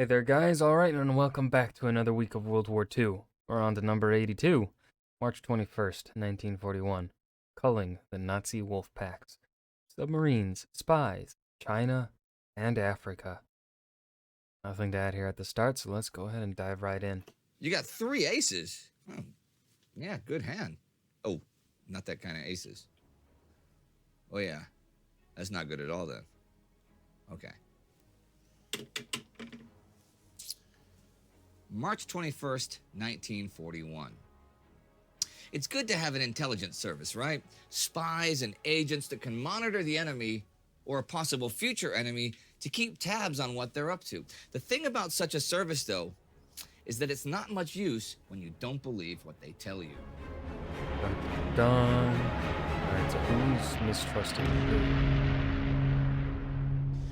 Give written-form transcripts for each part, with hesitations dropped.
Hey there, guys. All right, and welcome back to another week of World War II. We're on to number 82, March 21st, 1941. Culling the Nazi Wolfpacks. Submarines, spies, China, and Africa. Nothing to add here at the start, so let's go ahead and dive right in. You got 3 aces. Oh, yeah, good hand. Oh, not that kind of aces. Oh, yeah. That's not good at all, then. Okay. March 21st, 1941. It's good to have an intelligence service, right? Spies and agents that can monitor the enemy or a possible future enemy to keep tabs on what they're up to. The thing about such a service, though, is that it's not much use when you don't believe what they tell you. Dun, dun, dun. Alright, so who's mistrusting who?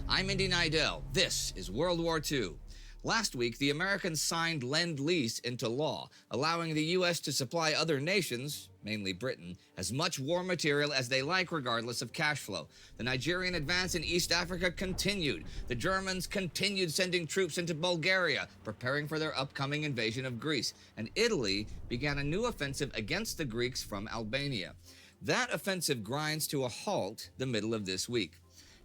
I'm Indy Nidell. This is World War II. Last week, the Americans signed Lend-Lease into law, allowing the U.S. to supply other nations, mainly Britain, as much war material as they like regardless of cash flow. The Nigerian advance in East Africa continued. The Germans continued sending troops into Bulgaria, preparing for their upcoming invasion of Greece. And Italy began a new offensive against the Greeks from Albania. That offensive grinds to a halt the middle of this week.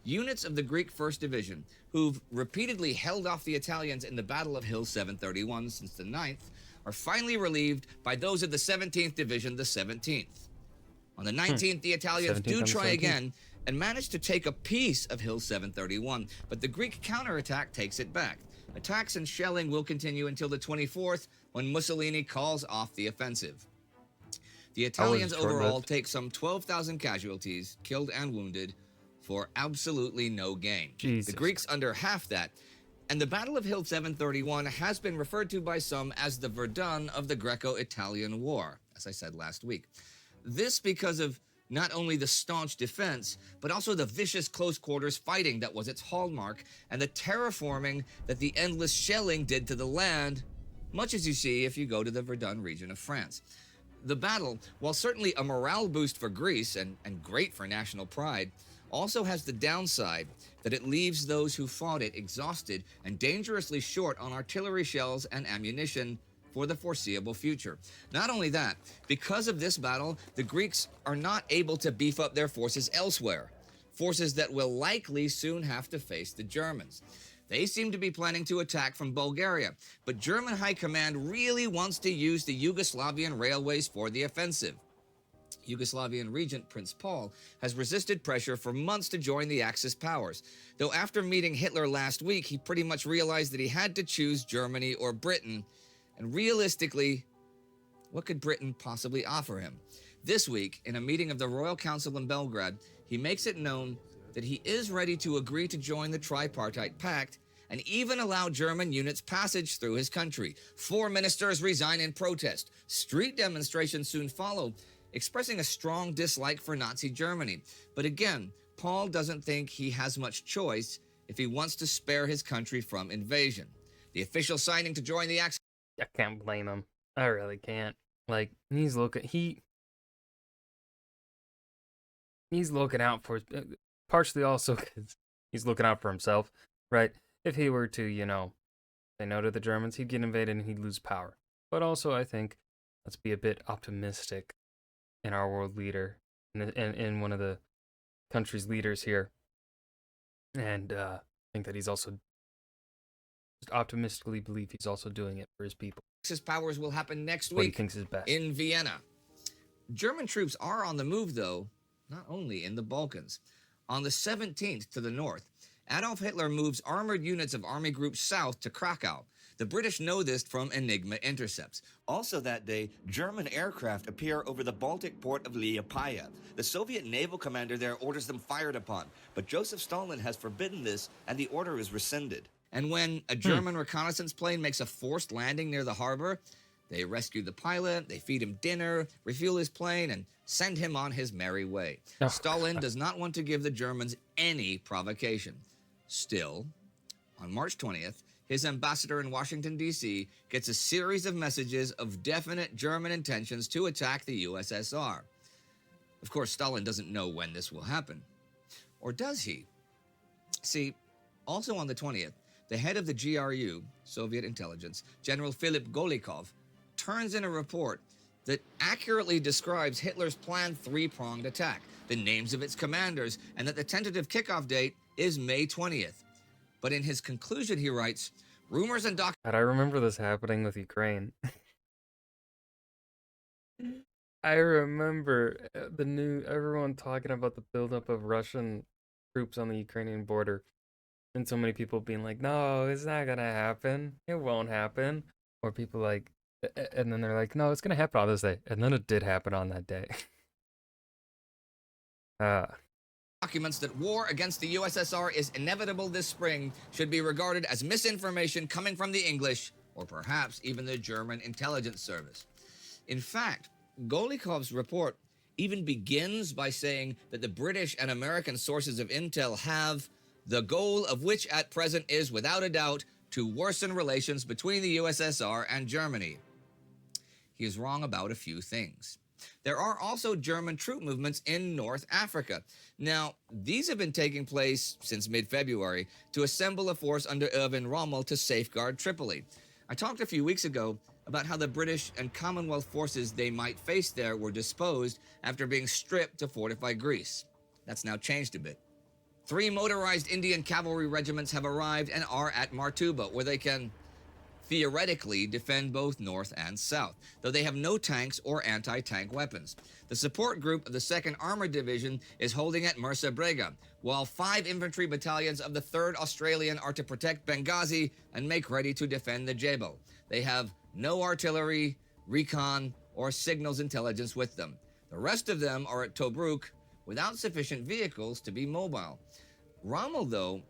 Units of the Greek 1st Division, who've repeatedly held off the Italians in the Battle of Hill 731 since the 9th, are finally relieved by those of the 17th Division, the 17th. On the 19th, the Italians do try again and manage to take a piece of Hill 731, but the Greek counterattack takes it back. Attacks and shelling will continue until the 24th, when Mussolini calls off the offensive. The Italians overall take some 12,000 casualties, killed and wounded, for absolutely no gain. Jesus. The Greeks under half that, and the Battle of Hill 731 has been referred to by some as the Verdun of the Greco-Italian War, as I said last week. This because of not only the staunch defense, but also the vicious close-quarters fighting that was its hallmark, and the terraforming that the endless shelling did to the land, much as you see if you go to the Verdun region of France. The battle, while certainly a morale boost for Greece and great for national pride, also has the downside that it leaves those who fought it exhausted and dangerously short on artillery shells and ammunition for the foreseeable future. Not only that, because of this battle, the Greeks are not able to beef up their forces elsewhere, forces that will likely soon have to face the Germans. They seem to be planning to attack from Bulgaria, but German high command really wants to use the Yugoslavian railways for the offensive. Yugoslavian regent Prince Paul has resisted pressure for months to join the Axis powers, though after meeting Hitler last week, he pretty much realized that he had to choose Germany or Britain, and realistically, what could Britain possibly offer him? This week, in a meeting of the Royal Council in Belgrade, he makes it known that he is ready to agree to join the Tripartite Pact and even allow German units passage through his country. 4 ministers resign in protest. Street demonstrations soon follow, expressing a strong dislike for Nazi Germany. But again, Paul doesn't think he has much choice if he wants to spare his country from invasion. The official signing to join the Axis... I can't blame him. I really can't. Like, he's looking out for, partially also because he's looking out for himself, right? If he were to, say no to the Germans, he'd get invaded and he'd lose power. But also, I think, let's be a bit optimistic in our world leader, in one of the country's leaders here. And I think that he's also, just optimistically believe he's also doing it for his people. Axis powers will happen next What he week thinks is best. in Vienna. German troops are on the move, though, not only in the Balkans. On the 17th to the north, Adolf Hitler moves armored units of Army Group South to Krakow. The British know this from Enigma intercepts. Also that day, German aircraft appear over the Baltic port of Liepaja. The Soviet naval commander there orders them fired upon, but Joseph Stalin has forbidden this, and the order is rescinded. And when a German reconnaissance plane makes a forced landing near the harbor, they rescue the pilot, they feed him dinner, refuel his plane, and send him on his merry way. Stalin does not want to give the Germans any provocation. Still, on March 20th, his ambassador in Washington, D.C., gets a series of messages of definite German intentions to attack the USSR. Of course, Stalin doesn't know when this will happen. Or does he? See, also on the 20th, the head of the GRU, Soviet intelligence, General Philip Golikov, turns in a report that accurately describes Hitler's planned three-pronged attack, the names of its commanders, and that the tentative kickoff date is May 20th. But in his conclusion, he writes, rumors and documents. God, I remember this happening with Ukraine. I remember everyone talking about the buildup of Russian troops on the Ukrainian border, and so many people being like, "No, it's not gonna happen. It won't happen." Or people like, and then they're like, "No, it's gonna happen on this day," and then it did happen on that day. uh, Documents that war against the USSR is inevitable this spring should be regarded as misinformation coming from the English or perhaps even the German intelligence service. In fact, Golikov's report even begins by saying that the British and American sources of intel have the goal of which at present is without a doubt to worsen relations between the USSR and Germany. He is wrong about a few things. There are also German troop movements in North Africa. Now, these have been taking place since mid-February to assemble a force under Erwin Rommel to safeguard Tripoli. I talked a few weeks ago about how the British and Commonwealth forces they might face there were disposed after being stripped to fortify Greece. That's now changed a bit. 3 motorized Indian cavalry regiments have arrived and are at Martuba, where they can theoretically defend both north and south, though they have no tanks or anti-tank weapons. The support group of the 2nd Armored Division is holding at Mersa Brega, while 5 infantry battalions of the 3rd Australian are to protect Benghazi and make ready to defend the Jebel. They have no artillery, recon, or signals intelligence with them. The rest of them are at Tobruk without sufficient vehicles to be mobile. Rommel, though,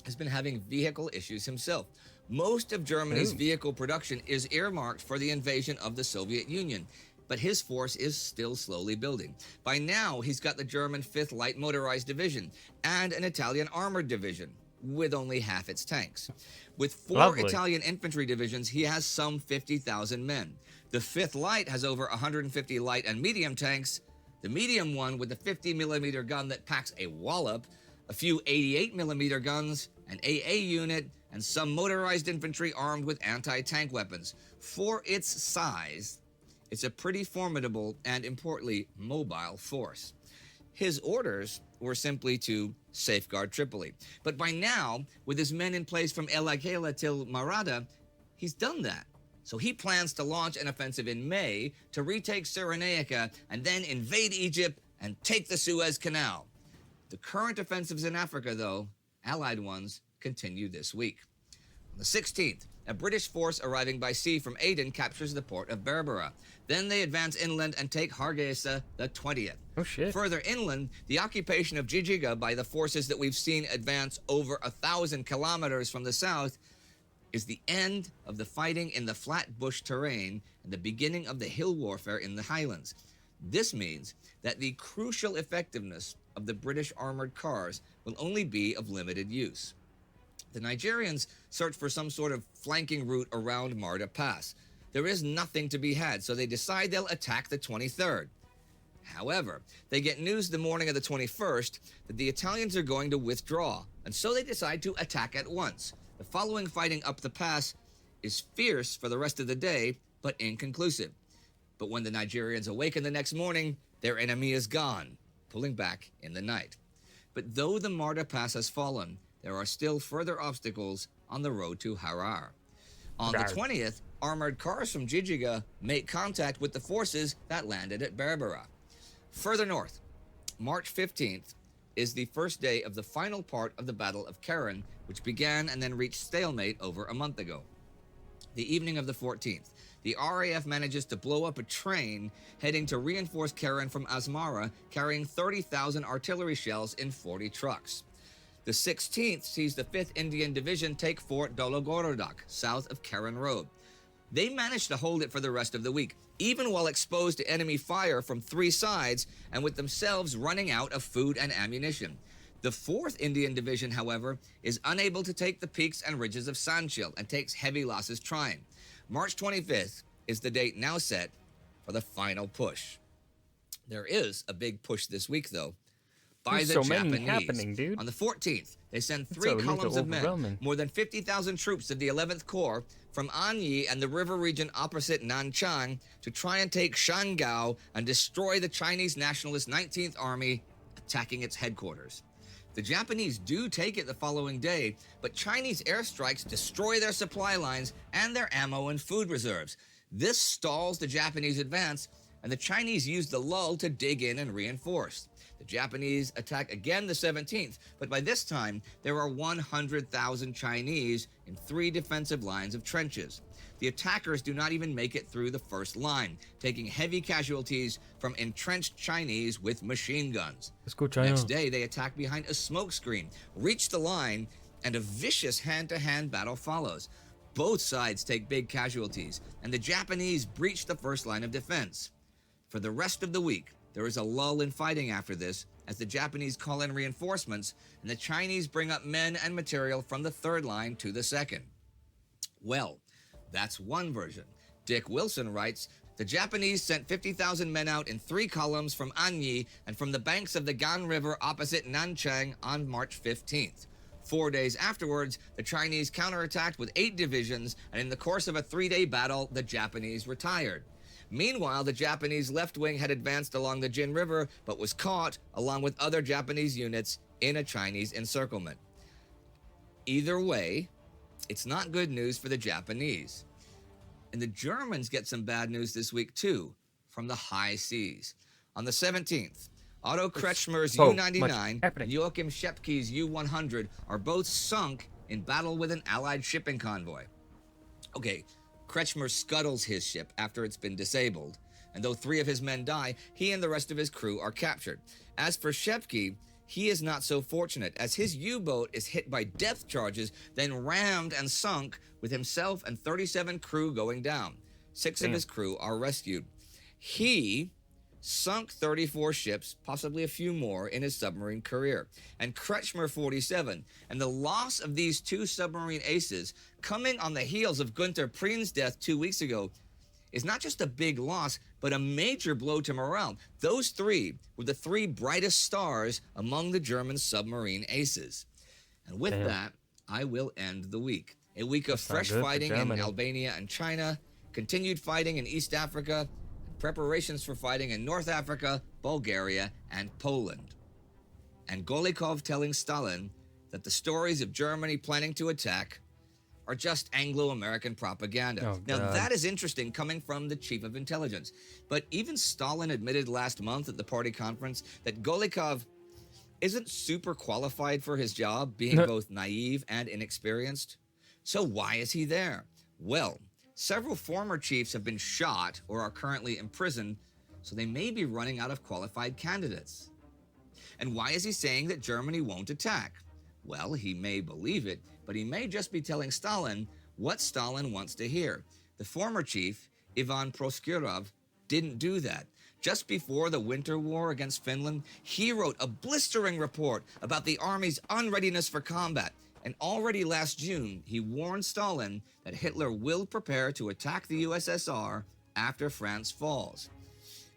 has been having vehicle issues himself. Most of Germany's vehicle production is earmarked for the invasion of the Soviet Union, but his force is still slowly building. By now, he's got the German 5th Light Motorized Division and an Italian Armored Division, with only half its tanks. With 4 Italian infantry divisions, he has some 50,000 men. The 5th Light has over 150 light and medium tanks. The medium one with the 50mm gun that packs a wallop, a few 88mm guns, an AA unit, and some motorized infantry armed with anti-tank weapons. For its size, it's a pretty formidable and, importantly, mobile force. His orders were simply to safeguard Tripoli. But by now, with his men in place from El Agheila till Marada, he's done that. So he plans to launch an offensive in May to retake Cyrenaica and then invade Egypt and take the Suez Canal. The current offensives in Africa, though, Allied ones, continue this week. On the 16th, a British force arriving by sea from Aden captures the port of Berbera. Then they advance inland and take Hargeisa the 20th. Oh shit. Further inland, the occupation of Jijiga by the forces that we've seen advance over 1,000 kilometers from the south is the end of the fighting in the flat bush terrain and the beginning of the hill warfare in the highlands. This means that the crucial effectiveness of the British armored cars will only be of limited use. The Nigerians search for some sort of flanking route around Marda Pass. There is nothing to be had, so they decide they'll attack the 23rd. However, they get news the morning of the 21st that the Italians are going to withdraw, and so they decide to attack at once. The following fighting up the pass is fierce for the rest of the day, but inconclusive. But when the Nigerians awaken the next morning, their enemy is gone, pulling back in the night. But though the Marda Pass has fallen, there are still further obstacles on the road to Harar. On the 20th, armored cars from Jijiga make contact with the forces that landed at Berbera. Further north, March 15th, is the first day of the final part of the Battle of Keren, which began and then reached stalemate over a month ago. The evening of the 14th, the RAF manages to blow up a train heading to reinforce Keren from Asmara, carrying 30,000 artillery shells in 40 trucks. The 16th sees the 5th Indian Division take Fort Dologorodak, south of Keren Road. They managed to hold it for the rest of the week, even while exposed to enemy fire from 3 sides and with themselves running out of food and ammunition. The 4th Indian Division, however, is unable to take the peaks and ridges of Sanchil and takes heavy losses trying. March 25th is the date now set for the final push. There is a big push this week, though. by There's the so many Japanese. happening, dude. On the 14th, they send It's 3 a little columns of men, overwhelming. more than 50,000 troops of the 11th Corps, from Anyi and the river region opposite Nanchang to try and take Shangao and destroy the Chinese nationalist 19th Army, attacking its headquarters. The Japanese do take it the following day, but Chinese airstrikes destroy their supply lines and their ammo and food reserves. This stalls the Japanese advance, and the Chinese use the lull to dig in and reinforce. The Japanese attack again the 17th, but by this time, there are 100,000 Chinese in 3 defensive lines of trenches. The attackers do not even make it through the first line, taking heavy casualties from entrenched Chinese with machine guns. Let's go, China. Next day, they attack behind a smokescreen, reach the line, and a vicious hand-to-hand battle follows. Both sides take big casualties, and the Japanese breach the first line of defense. For the rest of the week, there is a lull in fighting after this, as the Japanese call in reinforcements, and the Chinese bring up men and material from the third line to the second. Well, that's one version. Dick Wilson writes, the Japanese sent 50,000 men out in 3 columns from Anyi and from the banks of the Gan River opposite Nanchang on March 15th. 4 days afterwards, the Chinese counterattacked with 8 divisions, and in the course of a 3-day battle, the Japanese retired. Meanwhile, the Japanese left wing had advanced along the Jin River, but was caught, along with other Japanese units, in a Chinese encirclement. Either way, it's not good news for the Japanese. And the Germans get some bad news this week, too, from the high seas. On the 17th, Otto Kretschmer's U-99 and Joachim Schepke's U-100 are both sunk in battle with an Allied shipping convoy. Okay, Kretschmer scuttles his ship after it's been disabled, and though 3 of his men die, he and the rest of his crew are captured. As for Schepke, he is not so fortunate, as his U-boat is hit by depth charges, then rammed and sunk, with himself and 37 crew going down. 6 of his crew are rescued. He sunk 34 ships, possibly a few more, in his submarine career. And Kretschmer 47, and the loss of these 2 submarine aces, coming on the heels of Gunther Preen's death 2 weeks ago, is not just a big loss, but a major blow to morale. Those 3 were the 3 brightest stars among the German submarine aces. And with that, I will end the week. A week of fresh fighting in Albania and China, continued fighting in East Africa, preparations for fighting in North Africa, Bulgaria, and Poland. And Golikov telling Stalin that the stories of Germany planning to attack are just Anglo-American propaganda. Now, that is interesting coming from the chief of intelligence. But even Stalin admitted last month at the party conference that Golikov isn't super qualified for his job, being both naive and inexperienced. So why is he there? Well, several former chiefs have been shot or are currently imprisoned, so they may be running out of qualified candidates. And why is he saying that Germany won't attack? Well, he may believe it, but he may just be telling Stalin what Stalin wants to hear. The former chief, Ivan Proskurov, didn't do that. Just before the Winter War against Finland, he wrote a blistering report about the army's unreadiness for combat. And already last June, he warned Stalin that Hitler will prepare to attack the USSR after France falls.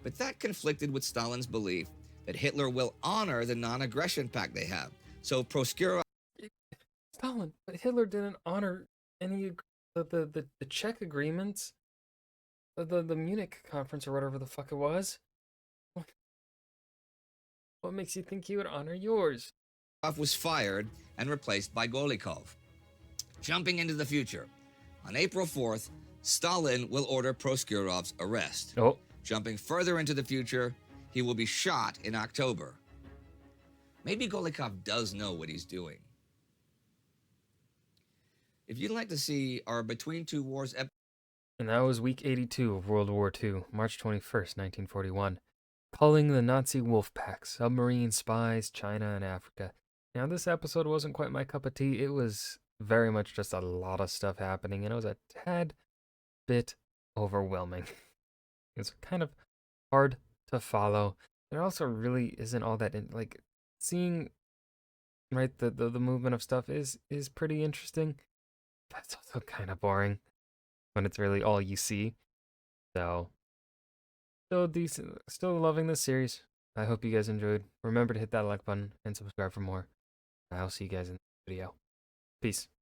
But that conflicted with Stalin's belief that Hitler will honor the non-aggression pact they have. So Proskurov... Stalin, but Hitler didn't honor any the Czech agreements, the Munich conference or whatever the fuck it was. What makes you think he would honor yours? was fired and replaced by Golikov. Jumping into the future, on April 4th, Stalin will order Proskurov's arrest. Jumping further into the future, he will be shot in October. Maybe Golikov does know what he's doing. If you'd like to see our Between Two Wars episode... And that was week 82 of World War II, March 21st, 1941. Culling the Nazi Wolfpacks, submarine spies, China and Africa. Now, this episode wasn't quite my cup of tea. It was very much just a lot of stuff happening, and it was a tad bit overwhelming. It's kind of hard to follow. There also really isn't all that, like, seeing, right, the movement of stuff is pretty interesting. That's also kind of boring when it's really all you see. So, still decent, still loving this series. I hope you guys enjoyed. Remember to hit that like button and subscribe for more. I'll see you guys in the video. Peace.